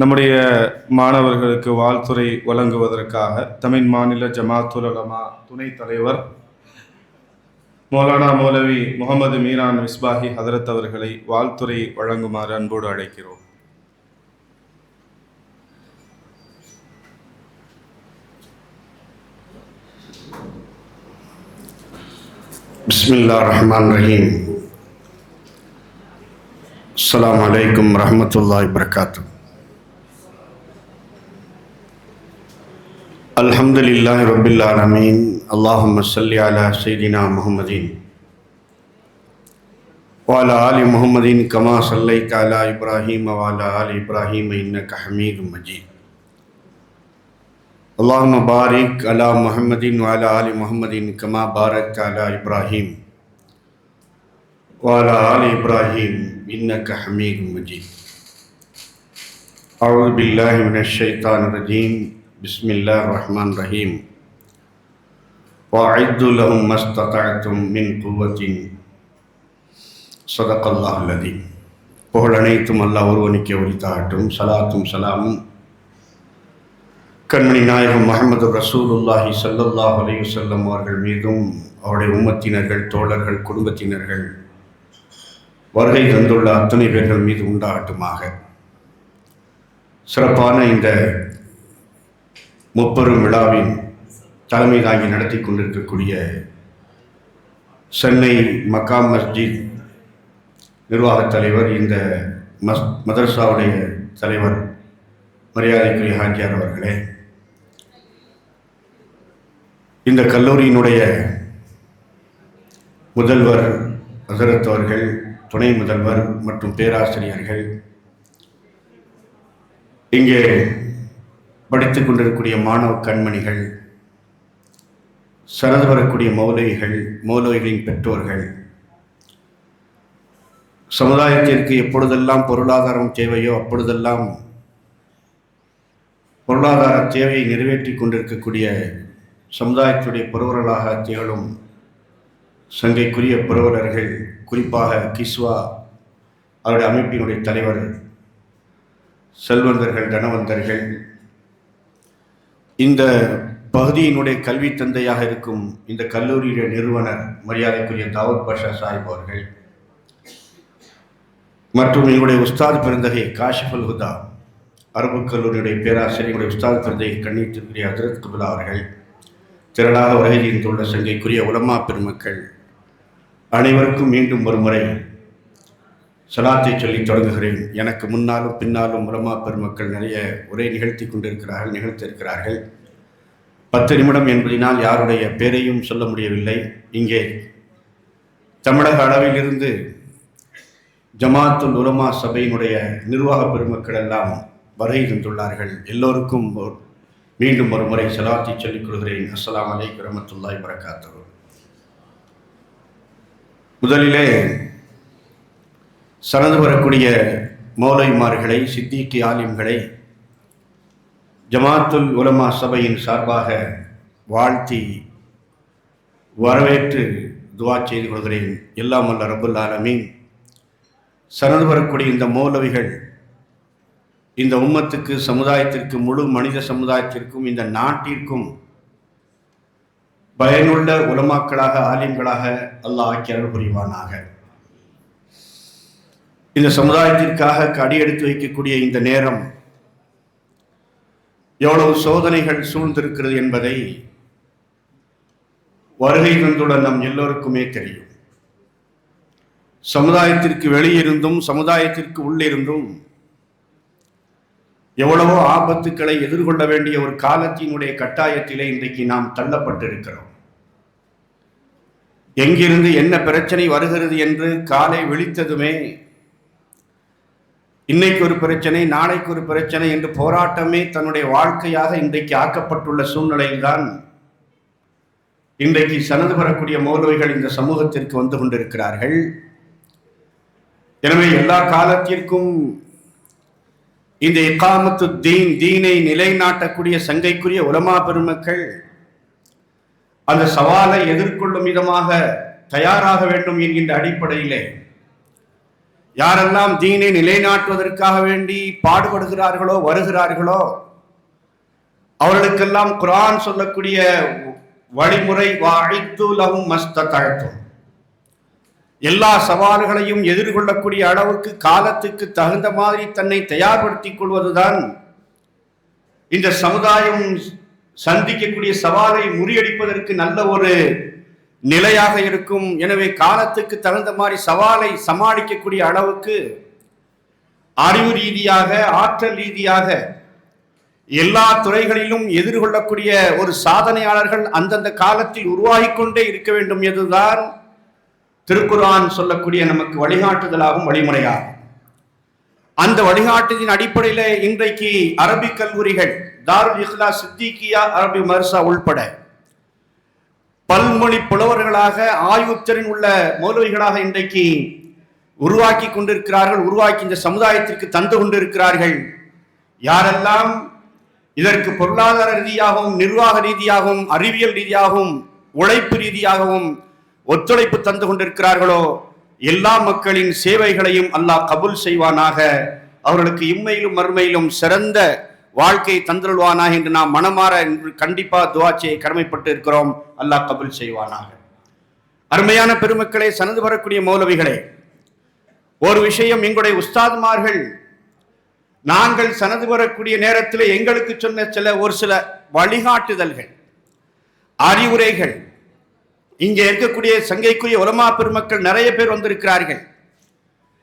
நம்முடைய மாணவர்களுக்கு வாழ்த்துறை வழங்குவதற்காக தமிழ் மாநில ஜமாத்துல் உலமா துணைத் தலைவர் மௌலானா மௌலவி முகமது மீரான் மிஸ்பாஹி ஹதரத் அவர்களை வாழ்த்துறை வழங்குமாறு அன்போடு அழைக்கிறோம். பிஸ்மில்லாஹிர் ரஹ்மானிர் ரஹீம். அஸ்ஸலாமு அலைக்கும் வரஹ்மத்துல்லாஹி வபரகாத்துஹு. அல்ஹம்துலில்லாஹி ரப்பில் ஆலமீன். அல்லாஹும்ம ஸல்லி அலா ஸய்யிதினா முஹம்மதின் வ அலா ஆலி முஹம்மதின் கமா ஸல்லைத அலா இப்ராஹீம் வ அலா ஆலி இப்ராஹீம் இன்னக ஹமீதும் மஜீத். அல்லாஹும்ம பாரிக் அலா முஹம்மதின் வ அலா ஆலி முஹம்மதின் கமா பாரக்த அலா இப்ராஹீம் வ அலா ஆலி இப்ராஹீம் இன்னக ஹமீதும் மஜீத். அஊது பில்லாஹி மினஷ் ஷைத்தானிர் ரஜீம். பிஸ்மில்லாஹிர் ரஹ்மானிர் ரஹீம். வஅஇத்து லஹும் மஸ்ததஅதும் மின் குவத்தின். ஸதகல்லாஹுல் அஸீம். புகழ் அனைத்தும் அல்லாஹ் ஒருவனுக்கே உரித்தாகட்டும். ஸலாத்தும் ஸலாமும் கண்மணி நாயகம் முஹம்மது ரசூலுல்லாஹி ஸல்லல்லாஹு அலைஹி வஸல்லம் அவர்கள் மீதும் அவருடைய உம்மத்தினர்கள், தோழர்கள், குடும்பத்தினர்கள், வருகை தந்துள்ள அத்தனை பேர்கள் மீது உண்டாகட்டுமாக. சிறப்பான இந்த முப்பெரும் விழாவின் தலைமை தாங்கி நடத்தி கொண்டிருக்கக்கூடிய சென்னை மக்காம் மஸ்ஜித் நிர்வாகத் தலைவர், இந்த மதரசாவுடைய தலைவர் மரியாதைக்குரிய ஹாஜியார் அவர்களே, இந்த கல்லூரியினுடைய முதல்வர் ஹசரத் அவர்கள், துணை முதல்வர் மற்றும் பேராசிரியர்கள், இங்கே படித்துக் கொண்டிருக்கக்கூடிய மாணவ கண்மணிகள், சரது வரக்கூடிய மௌலவிகளின் பெற்றோர்கள், சமுதாயத்திற்கு எப்பொழுதெல்லாம் பொருளாதாரம் தேவையோ அப்பொழுதெல்லாம் பொருளாதார தேவையை நிறைவேற்றி கொண்டிருக்கக்கூடிய சமுதாயத்துடைய புரவர்களாக திகழும் சங்கைக்குரிய புரவலர்கள், குறிப்பாக கிஸ்வா அவருடைய அமைப்பினுடைய தலைவர், செல்வந்தர்கள், தனவந்தர்கள், இந்த பகுதியினுடைய கல்வி தந்தையாக இருக்கும் இந்த கல்லூரியுடைய நிறுவனர் மரியாதைக்குரிய தாவூத் பாஷா சாஹிப் அவர்கள், மற்றும் எங்களுடைய உஸ்தாத் பிறந்தகை காஷிஃபுல் ஹுதா அரபு கல்லூரியுடைய பேராசிரியருடைய உஸ்தாத் பிறந்தகை கண்ணியத்திற்குரிய ஹஜ்ரத் குபுலா அவர்கள், திரளாக வருகை தந்துள்ள சங்கைக்குரிய உலமா பெருமக்கள் அனைவருக்கும் மீண்டும் ஒரு முறை சலாத்தை சொல்லி தொடங்குகிறேன். எனக்கு முன்னாலும் பின்னாலும் உலமா பெருமக்கள் நிறைய உரை நிகழ்த்தியிருக்கிறார்கள். 10 நிமிடம் என்பதினால் யாருடைய பேரையும் சொல்ல முடியவில்லை. இங்கே தமிழக அளவிலிருந்து ஜமாத்துல் உலமா சபையினுடைய நிர்வாக பெருமக்கள் எல்லாம் வருகை தந்துள்ளார்கள். எல்லோருக்கும் மீண்டும் ஒரு முறை சலாத்தை சொல்லிக் கொள்கிறேன். அஸ்ஸலாமு அலைக்கும் வரஹ்மத்துல்லாஹி வபரகாத்துஹு. முதலிலே சனது வரக்கூடிய மௌலவிமார்களை, சித்திகி ஆலிம்களை ஜமாத்துல் உலமா சபையின் சார்பாக வாழ்த்தி வரவேற்று துஆ செய்து கொள்கிறேன். எல்லாம் வல்ல ரப்புல் ஆலமீன் சனது வரக்கூடிய இந்த மௌலவிகள் இந்த உம்மத்துக்கு, சமுதாயத்திற்கு, முழு மனித சமுதாயத்திற்கும், இந்த நாட்டிற்கும் பயனுள்ள உலமாக்களாக, ஆலிம்களாக அல்லாஹ் ஆக்கி அருள் புரிவானாக. இந்த சமுதாயத்திற்காக அடியெடுத்து வைக்கக்கூடிய இந்த நேரம் எவ்வளவு சோதனைகள் சூழ்ந்திருக்கிறது என்பதை வருகை தந்துள்ள நம் எல்லோருக்குமே தெரியும். சமுதாயத்திற்கு வெளியிருந்தும் சமுதாயத்திற்கு உள்ளிருந்தும் எவ்வளவோ ஆபத்துக்களை எதிர்கொள்ள வேண்டிய ஒரு காலத்தினுடைய கட்டாயத்திலே இன்றைக்கு நாம் தள்ளப்பட்டிருக்கிறோம். எங்கிருந்து என்ன பிரச்சனை வருகிறது என்று காலை விழித்ததுமே இன்னைக்கு ஒரு பிரச்சனை, நாளைக்கு ஒரு பிரச்சனை என்று போராட்டமே தன்னுடைய வாழ்க்கையாக இன்றைக்கு ஆக்கப்பட்டுள்ள சூழ்நிலையில்தான் இன்றைக்கு சனது பெறக்கூடிய மௌலவிகள் இந்த சமூகத்திற்கு வந்து கொண்டிருக்கிறார்கள். எனவே எல்லா காலத்திற்கும் இந்த இகாமத்து தீனை நிலைநாட்டக்கூடிய சங்கைக்குரிய உலமா பெருமக்கள் அந்த சவாலை எதிர்கொள்ளும் விதமாக தயாராக வேண்டும் என்கின்ற அடிப்படையிலே யாரெல்லாம் தீனை நிலைநாட்டுவதற்காக வேண்டி பாடுபடுகிறார்களோ வருகிறார்களோ அவர்களுக்கெல்லாம் குர்ஆன் சொல்லக்கூடிய வழிமுறை வஅஇத்து லஹும் மஸ்ததஅதும், எல்லா சவால்களையும் எதிர்கொள்ளக்கூடிய அளவுக்கு காலத்துக்கு தகுந்த மாதிரி தன்னை தயார்படுத்திக் கொள்வதுதான் இந்த சமுதாயம் சந்திக்கக்கூடிய சவாலை முறியடிப்பதற்கு நல்ல ஒரு நிலையாக இருக்கும். எனவே காலத்துக்கு தகுந்த மாதிரி சவாலை சமாளிக்கக்கூடிய அளவுக்கு அறிவு ரீதியாக, ஆற்றல் ரீதியாக எல்லா துறைகளிலும் எதிர்கொள்ளக்கூடிய ஒரு சாதனையாளர்கள் அந்தந்த காலத்தில் உருவாகி கொண்டே இருக்க வேண்டும் என்றுதான் திருக்குர்ஆன் சொல்லக்கூடிய நமக்கு வழிகாட்டுதலாகும், வழிமுறையாகும். அந்த வழிகாட்டுதின் அடிப்படையில் இன்றைக்கு அரபிக் கல்லூரிகள், தாருல் இக்லாஸ், சித்திகியா, அரபி மர்சா உள்பட பல்மொழி புலவர்களாக ஆய்வுத்திறன் உள்ள மௌலவிகளாக இன்றைக்கு உருவாக்கி கொண்டிருக்கிறார்கள், உருவாக்கி இந்த சமுதாயத்திற்கு தந்து கொண்டிருக்கிறார்கள். யாரெல்லாம் இதற்கு பொருளாதார ரீதியாகவும், நிர்வாக ரீதியாகவும், அறிவியல் ரீதியாகவும், உழைப்பு ரீதியாகவும் ஒத்துழைப்பு தந்து கொண்டிருக்கிறார்களோ எல்லா மக்களின் சேவைகளையும் அல்லாஹ் கபூல் செய்வானாக. அவர்களுக்கு இம்மையிலும் மறுமையிலும் சிறந்த வாழ்க்கையை தந்துள்வானாக என்று நாம் மனமாற கண்டிப்பாக துஆ செய்ய கடமைப்பட்டு இருக்கிறோம். அல்லாஹ் கபூல் செய்வானாக. அருமையான பெருமக்களே, சனது வரக்கூடிய மௌலவிகளே, ஒரு விஷயம், எங்களுடைய உஸ்தாதுமார்கள் நாங்கள் சனது வரக்கூடிய நேரத்தில் எங்களுக்கு சொன்ன ஒரு சில வழிகாட்டுதல்கள், அறிவுரைகள், இங்கே இருக்கக்கூடிய சங்கைக்குரிய உலமா பெருமக்கள் நிறைய பேர் வந்திருக்கிறார்கள்.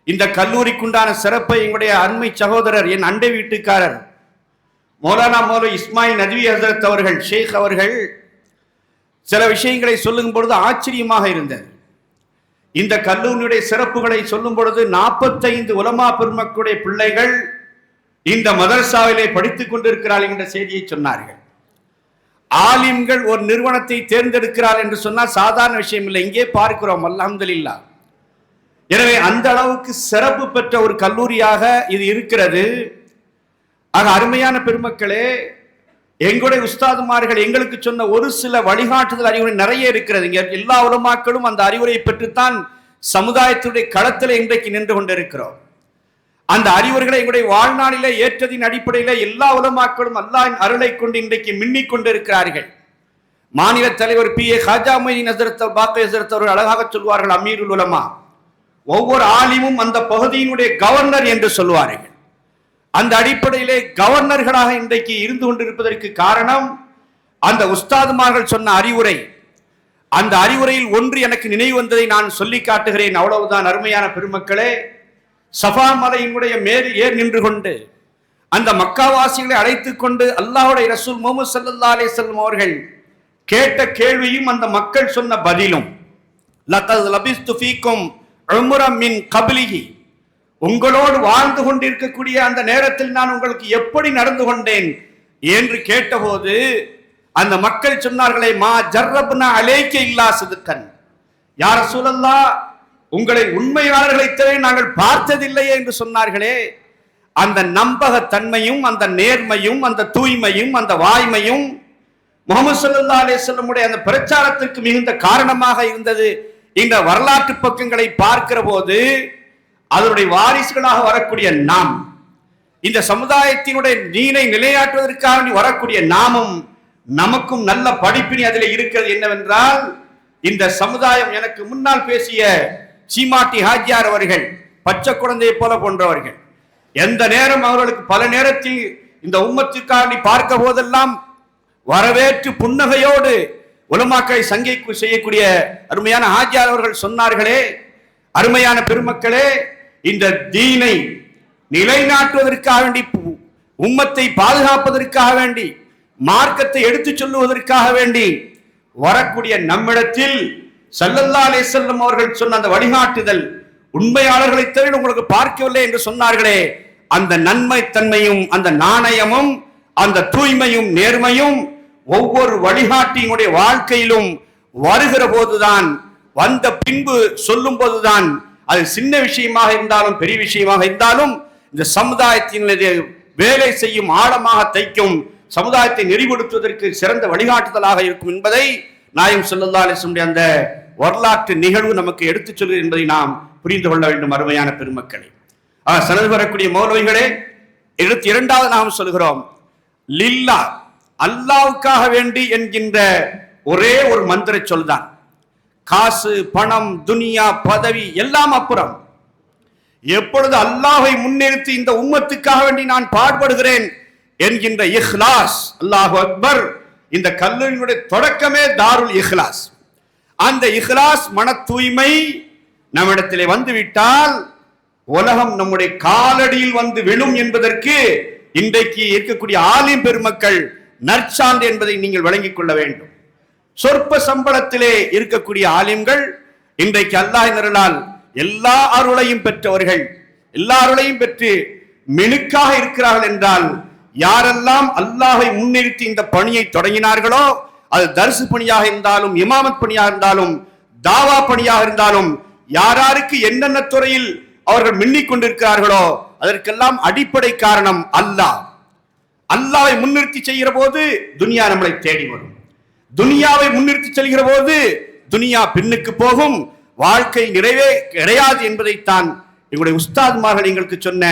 இந்த கல்லூரிக்குண்டான சிறப்பை எங்களுடைய அருமை சகோதரர், என் அண்டை வீட்டுக்காரர் மௌலானா மௌலவி இஸ்மாயில் நத்வி ஹசரத் அவர்கள், ஷேக் அவர்கள் சில விஷயங்களை சொல்லும் பொழுது ஆச்சரியமாக இருந்தது. இந்த கல்லூரியுடைய சிறப்புகளை சொல்லும் பொழுது 45 உலமா பெருமக்களுடைய பிள்ளைகள் இந்த மதரசாவிலே படித்துக் கொண்டிருக்கிறார்கள் என்ற செய்தியை சொன்னார்கள். ஆலிம்கள் ஒரு நிறுவனத்தை தேர்ந்தெடுக்கிறார் என்று சொன்னால் சாதாரண விஷயம் இல்லை. இங்கே பார்க்கிறோம், அல்ஹம்துலில்லாஹ். எனவே அந்த அளவுக்கு சிறப்பு பெற்ற ஒரு கல்லூரியாக இது இருக்கிறது. ஆக அருமையான பெருமக்களே, எங்களுடைய உஸ்தாதுமார்கள் எங்களுக்கு சொன்ன ஒரு சில வழிகாட்டுதல் அறிவுரை நிறைய இருக்கிறது. இங்க எல்லா உலமாக்களும் அந்த அறிவுரையை பெற்றுத்தான் சமுதாயத்துடைய களத்தில் இன்றைக்கு நின்று கொண்டிருக்கிறோம். அந்த அறிவுரைகளை எங்களுடைய வாழ்நாளிலே ஏற்றதின் அடிப்படையில் எல்லா உலமாக்களும் அல்லாஹ்வின் அருளை கொண்டு இன்றைக்கு மின்னிக் கொண்டிருக்கிறார்கள். மாநில தலைவர் பி ஏ ஹாஜா மொய்தீன் ஹஸ்ரத் பாக்கி ஹஸ்ரத் அவர்கள் அழகாக சொல்வார்கள், அமீருல் உலமா, ஒவ்வொரு ஆலிமும் அந்த பகுதியினுடைய கவர்னர் என்று சொல்வார்கள். அந்த அடிப்படையிலே கவர்னர்களாக இன்றைக்கு இருந்து கொண்டிருப்பதற்கு காரணம் அந்த உஸ்தாதுமார்கள் சொன்ன அறிவுரை. அந்த அறிவுரையில் ஒன்று எனக்கு நினைவு வந்ததை நான் சொல்லி காட்டுகிறேன், அவ்வளவுதான். அருமையான பெருமக்களே, சஃபா மலையினுடைய மேல் ஏர் நின்று கொண்டு அந்த மக்காவாசிகளை அழைத்துக் கொண்டு அல்லாஹ்வுடைய ரசூல் முஹம்மது ஸல்லல்லாஹு அலைஹி வஸல்லம் அவர்கள் கேட்ட கேள்வியும் அந்த மக்கள் சொன்ன பதிலும், லகத் லபிஸ்து ஃபீக்கும் உம்ரம் மின் கப்லிஹி, உங்களோடு வாழ்ந்து கொண்டிருக்கக்கூடிய அந்த நேரத்தில் நான் உங்களுக்கு எப்படி நடந்து கொண்டேன் என்று கேட்டபோது அந்த மக்கள் சொன்னார்களே, மா ஜர்ரப்னா அலைக்க இல்லா சிதுக்கன், யா ரசூலல்லாஹ், உங்களை உண்மையாளர்களை தவிர நாங்கள் பார்த்ததில்லையே என்று சொன்னார்களே. அந்த நம்பகத்தன்மையும், அந்த நேர்மையும், அந்த தூய்மையும், அந்த வாய்மையும் முஹம்மது ஸல்லல்லாஹு அலைஹி வஸல்லம் உடைய அந்த பிரச்சாரத்திற்கு மிகுந்த காரணமாக இருந்தது. இந்த வரலாற்று பக்கங்களை பார்க்கிற போது அதனுடைய வாரிசுகளாக வரக்கூடிய நாம், இந்த சமுதாயத்தினுடைய தீனை நிலையாற்றுவதற்காக வரக்கூடிய நாமும் நமக்கும் நல்ல படிப்பினை அதில் இருக்கிறது. என்னவென்றால், இந்த சமுதாயம், எனக்கு முன்னால் பேசிய சீமாட்டி ஹாஜியார் அவர்கள் பச்சை குழந்தையை போல போன்றவர்கள், எந்த நேரம் அவர்களுக்கு பல நேரத்தில் இந்த உம்மத்திற்காக பார்க்க போதெல்லாம் வரவேற்று புன்னகையோடு உலமாக்களை சங்கை செய்யக்கூடிய அருமையான ஹாஜியார் அவர்கள் சொன்னார்களே, அருமையான பெருமக்களே, இந்த தீனை நிலைநாட்டுவதற்காக வேண்டி, உம்மத்தை பாதுகாப்பதற்காக வேண்டி, மார்க்கத்தை எடுத்துச் சொல்லுவதற்காக வேண்டி வரக்கூடிய நம்மிடத்தில் ஸல்லல்லாஹு அலைஹி வஸல்லம் அவர்கள் சொன்ன அந்த வழிகாட்டுதல், உண்மையாளர்களை தவிர உங்களுக்கு பார்க்கவில்லை என்று சொன்னார்களே, அந்த நன்மை தன்மையும், அந்த நாணயமும், அந்த தூய்மையும், நேர்மையும் ஒவ்வொரு வழிகாட்டியினுடைய வாழ்க்கையிலும் வருகிற போதுதான், வந்த பின்பு சொல்லும் போதுதான், அது சின்ன விஷயமாக இருந்தாலும் பெரிய விஷயமாக இருந்தாலும் இந்த சமுதாயத்தினுடைய வேலை செய்யும், ஆழமாக தைக்கும், சமுதாயத்தை நெறிப்படுத்துவதற்கு சிறந்த வழிகாட்டுதலாக இருக்கும் என்பதை நாயகம் ஸல்லல்லாஹு அலைஹி வஸல்லம் அந்த வரலாற்று நிகழ்வு நமக்கு எடுத்துச் சொல்கிறது என்பதை நாம் புரிந்து கொள்ள வேண்டும். அருமையான பெருமக்களே, சனது வரக்கூடிய மௌலவிகளே, 72வது நாம் சொல்கிறோம், லில்லா, அல்லாஹ்வுக்காக வேண்டி என்கின்ற ஒரே ஒரு மந்திர சொல்தான். காசு, பணம், துனியா, பதவி எல்லாம் அப்புறம். எப்பொழுது அல்லாஹ்வை முன்னிறுத்தி இந்த உம்மத்துக்காக வேண்டி நான் பாடுபடுகிறேன் என்கின்ற இஹ்லாஸ், அல்லாஹு அக்பர், இந்த கல்லூரியினுடைய தொடக்கமே தாருல் இஹ்லாஸ். அந்த இஹ்லாஸ் மன தூய்மை நம்மிடத்திலே வந்துவிட்டால் உலகம் நம்முடைய காலடியில் வந்து விழும் என்பதற்கு இன்றைக்கு இருக்கக்கூடிய ஆலிம் பெருமக்கள் நற்சான்று என்பதை நீங்கள் விளங்கிக் கொள்ள வேண்டும். சொற்ப சம்பளத்திலே இருக்கக்கூடிய ஆலிம்கள் இன்றைக்கு அல்லாஹ்வினால் எல்லா அருளையும் பெற்றவர்கள், எல்லா அருளையும் பெற்று மெனுக்காக இருக்கிறார்கள் என்றால், யாரெல்லாம் அல்லாஹ்வை முன்னிறுத்தி இந்த பணியை தொடங்கினார்களோ, அது தர்சு பணியாக இருந்தாலும், இமாமத் பணியாக இருந்தாலும், தாவா பணியாக இருந்தாலும், யாராருக்கு என்னென்ன துறையில் அவர்கள் மின்னிக் கொண்டிருக்கிறார்களோ அதற்கெல்லாம் அடிப்படை காரணம் அல்லாஹ். அல்லாஹ்வை முன்னிறுத்தி செய்கிற போது துனியா நம்மளை தேடி வரும். துனியாவை முன்னிறுத்தி செல்கிற போது துனியா பின்னுக்கு போகும், வாழ்க்கை நிறைவே கிடையாது என்பதைத்தான் எங்களுடைய உஸ்தாத்மார்கள் எங்களுக்கு சொன்ன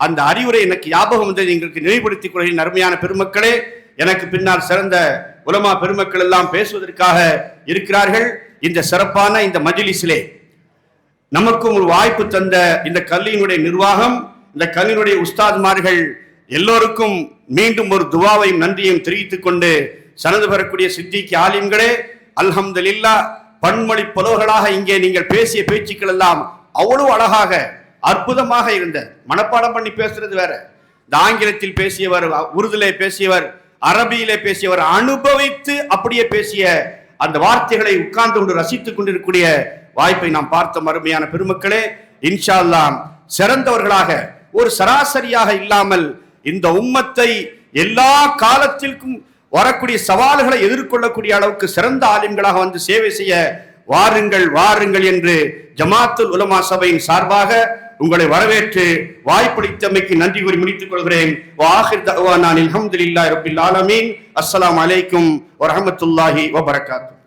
அந்த அறிவுரை எனக்கு ஞாபகம் வந்ததை எங்களுக்கு நினைவுபடுத்திக் கொள்கிறேன். அருமையான பெருமக்களே, எனக்கு பின்னால் சிறந்த உலமா பெருமக்கள் எல்லாம் பேசுவதற்காக இருக்கிறார்கள். இந்த சிறப்பான இந்த மஜ்லிஸிலே நமக்கும் ஒரு வாய்ப்பு தந்த இந்த கல்வியினுடைய நிர்வாகம், இந்த கல்வியினுடைய உஸ்தாத்மார்கள் எல்லோருக்கும் மீண்டும் ஒரு துவாவையும் நன்றியையும் தெரிவித்துக் கொண்டு, சனது பெறக்கூடிய சித்திக்கு ஆலிம்களே, அல்ஹம்துலில்லாஹ், பன்மொழி புலவர்களாக இங்கே நீங்கள் பேசிய பேச்சுக்கள் எல்லாம் அவ்வளவு அழகாக அற்புதமாக இருந்த. மனப்பாடம் பண்ணி பேசுறது வேற, இந்த ஆங்கிலத்தில் பேசியவர், உருதுலே பேசியவர், அரபியிலே பேசியவர், அனுபவித்து அப்படியே பேசிய அந்த வார்த்தைகளை உட்கார்ந்து கொண்டு ரசித்துக் கொண்டிருக்கக்கூடிய வாய்ப்பை நாம் பார்த்தோம். அருமையான பெருமக்களே, இன்ஷா அல்லாஹ் சிறந்தவர்களாக, ஒரு சராசரியாக இல்லாமல் இந்த உம்மத்தை எல்லா காலத்திற்கும் வரக்கூடிய சவால்களை எதிர்கொள்ளக்கூடிய அளவுக்கு சிறந்த ஆலிம்களாக வந்து சேவை செய்ய வாருங்கள் வாருங்கள் என்று ஜமாத்துல் உலமா சபையின் சார்பாக உங்களை வரவேற்று வாய்ப்பளித்தமைக்கு நன்றி கூறி முடித்துக் கொள்கிறேன். வாஹிர் தஅவானா அல்ஹம்துலில்லாஹி ரப்பில் ஆலமீன். அஸ்ஸலாமு அலைக்கும் வரஹ்மத்துல்லாஹி வபரகாத்துஹு.